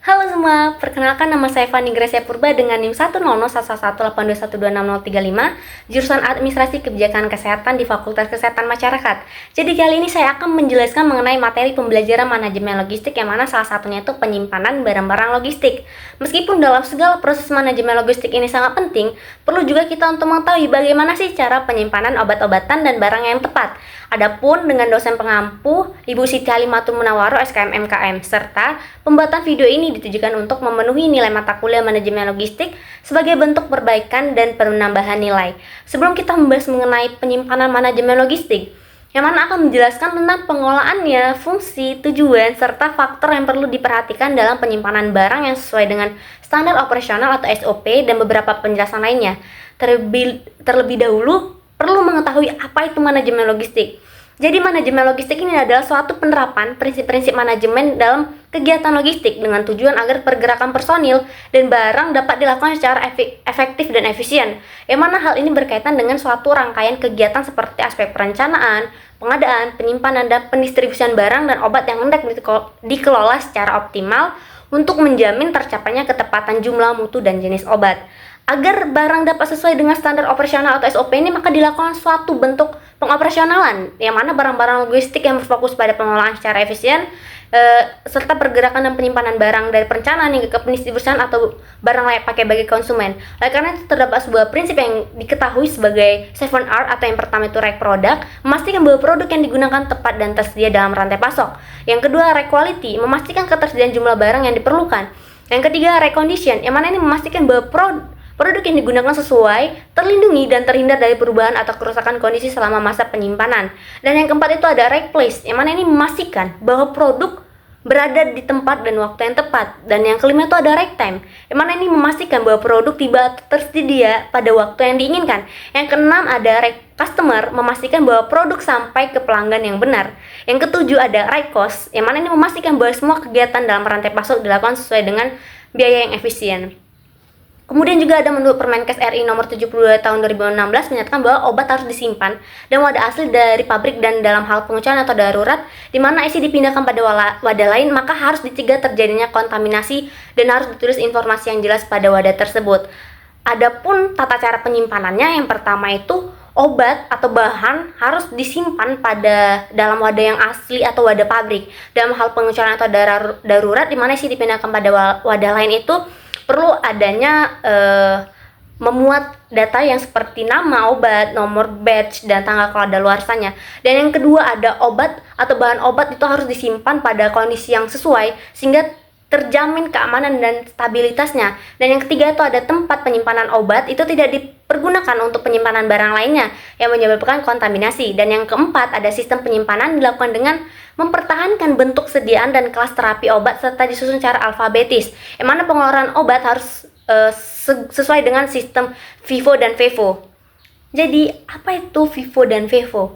Halo semua, perkenalkan nama saya Fani Gracia Purba dengan NIM 1001181826035, jurusan Administrasi Kebijakan Kesehatan di Fakultas Kesehatan Masyarakat. Jadi kali ini saya akan menjelaskan mengenai materi pembelajaran manajemen logistik yang mana salah satunya itu penyimpanan barang-barang logistik. Meskipun dalam segala proses manajemen logistik ini sangat penting, perlu juga kita untuk mengetahui bagaimana sih cara penyimpanan obat-obatan dan barang yang tepat. Adapun dengan dosen pengampu Ibu Siti Halimatul Munawwaroh SKM MKM serta pembuatan video ini ditujukan untuk memenuhi nilai mata kuliah manajemen logistik sebagai bentuk perbaikan dan penambahan nilai. Sebelum kita membahas mengenai penyimpanan manajemen logistik, yang mana akan menjelaskan tentang pengolahannya, fungsi, tujuan, serta faktor yang perlu diperhatikan dalam penyimpanan barang yang sesuai dengan standar operasional atau SOP dan beberapa penjelasan lainnya. Terlebih dahulu, perlu mengetahui apa itu manajemen logistik. Jadi manajemen logistik ini adalah suatu penerapan prinsip-prinsip manajemen dalam kegiatan logistik dengan tujuan agar pergerakan personil dan barang dapat dilakukan secara efektif dan efisien. Yang mana hal ini berkaitan dengan suatu rangkaian kegiatan seperti aspek perencanaan, pengadaan, penyimpanan, dan pendistribusian barang dan obat yang hendak dikelola secara optimal untuk menjamin tercapainya ketepatan jumlah, mutu, dan jenis obat. Agar barang dapat sesuai dengan standar operasional atau SOP ini, maka dilakukan suatu bentuk pengoperasionalan, yang mana barang-barang logistik yang berfokus pada pengolahan secara efisien, serta pergerakan dan penyimpanan barang dari perencanaan hingga ke pendistribusian atau barang layak pakai bagi konsumen. Oleh karena itu terdapat sebuah prinsip yang diketahui sebagai 7R atau yang pertama itu right product, memastikan bahwa produk yang digunakan tepat dan tersedia dalam rantai pasok. Yang kedua, right quality, memastikan ketersediaan jumlah barang yang diperlukan. Yang ketiga, right condition, yang mana ini memastikan bahwa produk yang digunakan sesuai, terlindungi, dan terhindar dari perubahan atau kerusakan kondisi selama masa penyimpanan. Dan yang keempat itu ada right place, yang mana ini memastikan bahwa produk berada di tempat dan waktu yang tepat. Dan yang kelima itu ada right time, yang mana ini memastikan bahwa produk tiba tersedia pada waktu yang diinginkan. Yang keenam ada right customer, memastikan bahwa produk sampai ke pelanggan yang benar. Yang ketujuh ada right cost, yang mana ini memastikan bahwa semua kegiatan dalam rantai pasok dilakukan sesuai dengan biaya yang efisien. Kemudian juga ada menurut Permenkes RI nomor 72 tahun 2016 menyatakan bahwa obat harus disimpan dan wadah asli dari pabrik dan dalam hal pengucian atau darurat di mana isi dipindahkan pada wadah lain, maka harus dicegah terjadinya kontaminasi dan harus ditulis informasi yang jelas pada wadah tersebut. Adapun tata cara penyimpanannya, yang pertama itu obat atau bahan harus disimpan pada dalam wadah yang asli atau wadah pabrik. Dalam hal pengucian atau darurat di mana isi dipindahkan pada wadah lain itu perlu adanya memuat data yang seperti nama obat, nomor batch, dan tanggal kadaluarsanya. Dan yang kedua ada obat atau bahan obat itu harus disimpan pada kondisi yang sesuai sehingga terjamin keamanan dan stabilitasnya. Dan yang ketiga itu ada tempat penyimpanan obat itu tidak dipergunakan untuk penyimpanan barang lainnya yang menyebabkan kontaminasi. Dan yang keempat ada sistem penyimpanan dilakukan dengan mempertahankan bentuk sediaan dan kelas terapi obat serta disusun secara alfabetis, yang mana pengeluaran obat harus sesuai dengan sistem FIFO dan FEVO. Jadi apa itu FIFO dan FEVO?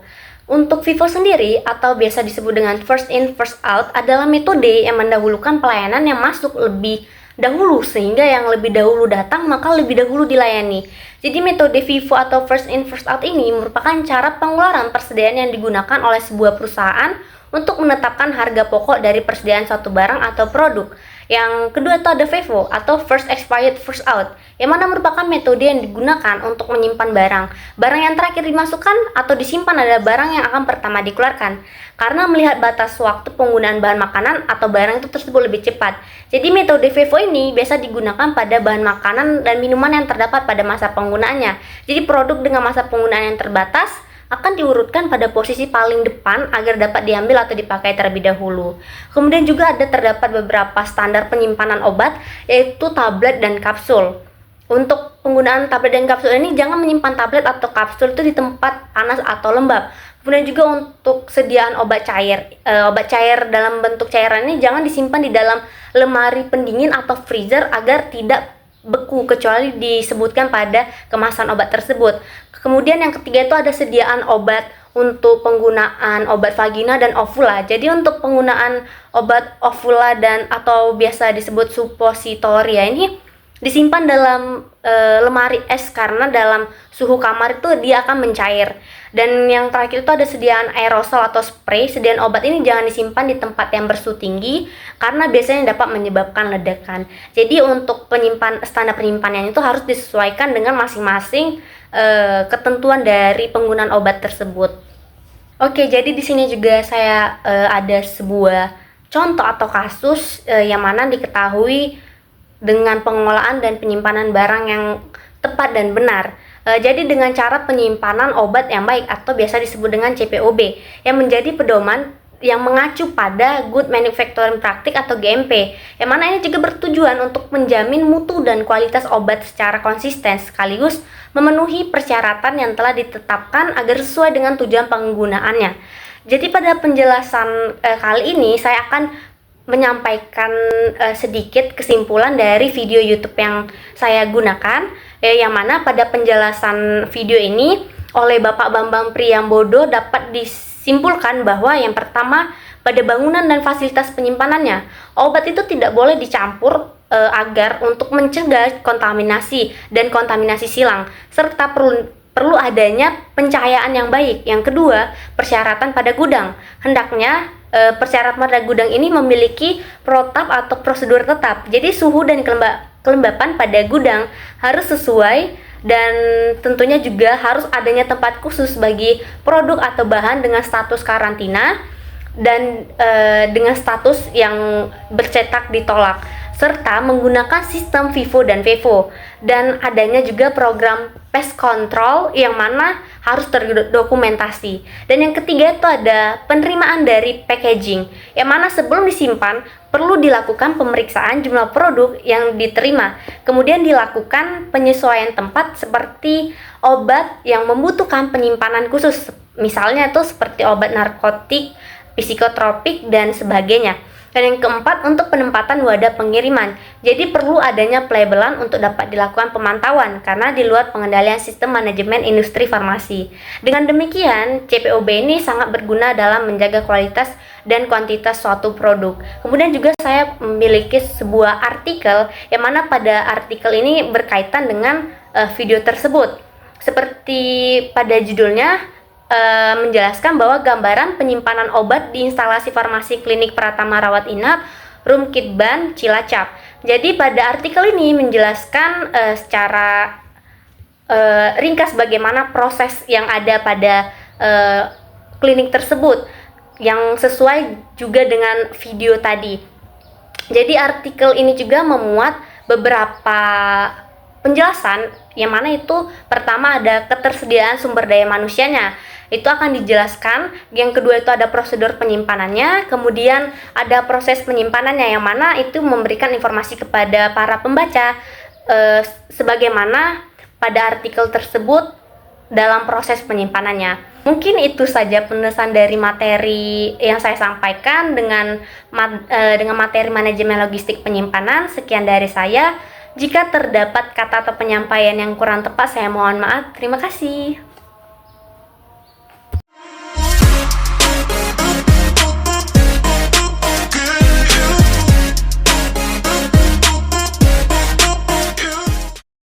Untuk FIFO sendiri atau biasa disebut dengan first in first out adalah metode yang mendahulukan pelayanan yang masuk lebih dahulu sehingga yang lebih dahulu datang maka lebih dahulu dilayani. Jadi metode FIFO atau first in first out ini merupakan cara pengeluaran persediaan yang digunakan oleh sebuah perusahaan untuk menetapkan harga pokok dari persediaan suatu barang atau produk. Yang kedua itu ada FEVO atau first expired first out, yang mana merupakan metode yang digunakan untuk menyimpan barang. Barang yang terakhir dimasukkan atau disimpan adalah barang yang akan pertama dikeluarkan, karena melihat batas waktu penggunaan bahan makanan atau barang itu tersebut lebih cepat. Jadi metode FEVO ini biasa digunakan pada bahan makanan dan minuman yang terdapat pada masa penggunaannya. Jadi produk dengan masa penggunaan yang terbatas akan diurutkan pada posisi paling depan agar dapat diambil atau dipakai terlebih dahulu. Kemudian juga terdapat beberapa standar penyimpanan obat, yaitu tablet dan kapsul. Untuk penggunaan tablet dan kapsul ini, jangan menyimpan tablet atau kapsul itu di tempat panas atau lembab. Kemudian juga untuk sediaan obat cair dalam bentuk cairan ini jangan disimpan di dalam lemari pendingin atau freezer agar tidak beku kecuali disebutkan pada kemasan obat tersebut. Kemudian yang ketiga itu ada sediaan obat untuk penggunaan obat vagina dan ovula. Jadi untuk penggunaan obat ovula dan atau biasa disebut suppositoria ini disimpan dalam lemari es, karena dalam suhu kamar itu dia akan mencair. Dan yang terakhir itu ada sediaan aerosol atau spray. Sediaan obat ini jangan disimpan di tempat yang bersuhu tinggi karena biasanya dapat menyebabkan ledakan. Jadi untuk standar penyimpanan itu harus disesuaikan dengan masing-masing ketentuan dari penggunaan obat tersebut. Oke, jadi di sini juga saya ada sebuah contoh atau kasus yang mana diketahui dengan pengelolaan dan penyimpanan barang yang tepat dan benar. Jadi dengan cara penyimpanan obat yang baik atau biasa disebut dengan CPOB yang menjadi pedoman yang mengacu pada Good Manufacturing Practice atau GMP, yang mana ini juga bertujuan untuk menjamin mutu dan kualitas obat secara konsisten sekaligus memenuhi persyaratan yang telah ditetapkan agar sesuai dengan tujuan penggunaannya. Jadi pada penjelasan kali ini saya akan menyampaikan sedikit kesimpulan dari video YouTube yang saya gunakan, yang mana pada penjelasan video ini oleh Bapak Bambang Priyambodo dapat disimpulkan bahwa yang pertama, pada bangunan dan fasilitas penyimpanannya, obat itu tidak boleh dicampur agar untuk mencegah kontaminasi dan kontaminasi silang, serta perlu adanya pencahayaan yang baik. Yang kedua, persyaratan pada gudang. Hendaknya persyaratan pada gudang ini memiliki protap atau prosedur tetap. Jadi suhu dan kelembapan pada gudang harus sesuai, dan tentunya juga harus adanya tempat khusus bagi produk atau bahan dengan status karantina dan dengan status yang bercetak ditolak, serta menggunakan sistem FIFO dan FEVO, dan adanya juga program pest control yang mana harus terdokumentasi. Dan yang ketiga itu ada penerimaan dari packaging, yang mana sebelum disimpan perlu dilakukan pemeriksaan jumlah produk yang diterima, kemudian dilakukan penyesuaian tempat seperti obat yang membutuhkan penyimpanan khusus, misalnya itu seperti obat narkotik, psikotropik, dan sebagainya. Dan yang keempat, untuk penempatan wadah pengiriman. Jadi perlu adanya pelabelan untuk dapat dilakukan pemantauan karena di luar pengendalian sistem manajemen industri farmasi. Dengan demikian, CPOB ini sangat berguna dalam menjaga kualitas dan kuantitas suatu produk. Kemudian juga saya memiliki sebuah artikel yang mana pada artikel ini berkaitan dengan video tersebut. Seperti pada judulnya, menjelaskan bahwa gambaran penyimpanan obat di instalasi farmasi klinik Pratama Rawat Inap Rumkitban Cilacap. Jadi pada artikel ini menjelaskan secara ringkas bagaimana proses yang ada pada klinik tersebut yang sesuai juga dengan video tadi. Jadi artikel ini juga memuat beberapa penjelasan yang mana itu pertama ada ketersediaan sumber daya manusianya, itu akan dijelaskan. Yang kedua itu ada prosedur penyimpanannya, kemudian ada proses penyimpanannya yang mana itu memberikan informasi kepada para pembaca sebagaimana pada artikel tersebut dalam proses penyimpanannya. Mungkin itu saja penulisan dari materi yang saya sampaikan dengan materi manajemen logistik penyimpanan. Sekian dari saya. Jika terdapat kata atau penyampaian yang kurang tepat, saya mohon maaf. Terima kasih.